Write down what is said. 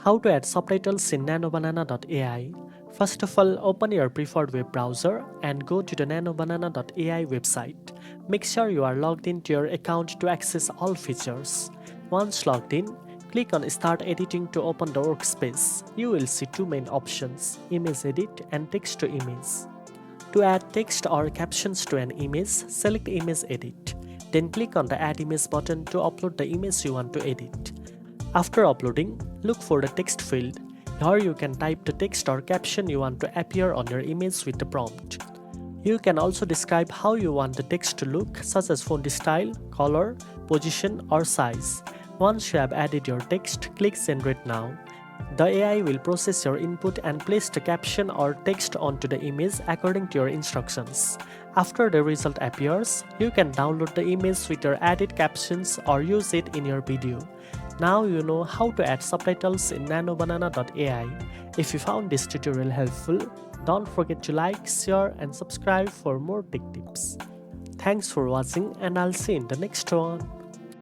How to add subtitles in NanoBanana.ai. First of all, open your preferred web browser and go to the NanoBanana.ai website. Make sure you are logged into your account to access all features. Once logged in, click on Start Editing to open the workspace. You will see two main options, Image Edit and Text to Image. To add text or captions to an image, select Image Edit. Then click on the Add Image button to upload the image you want to edit. After uploading, look for the text field. Here you can type the text or caption you want to appear on your image with the prompt. You can also describe how you want the text to look, such as font style, color, position or size. Once you have added your text, click Generate Now. The AI will process your input and place the caption or text onto the image according to your instructions. After the result appears, you can download the image with your added captions or use it in your video. Now you know how to add subtitles in NanoBanana.ai. If you found this tutorial helpful, don't forget to like, share and subscribe for more tech tips. Thanks for watching and I'll see you in the next one.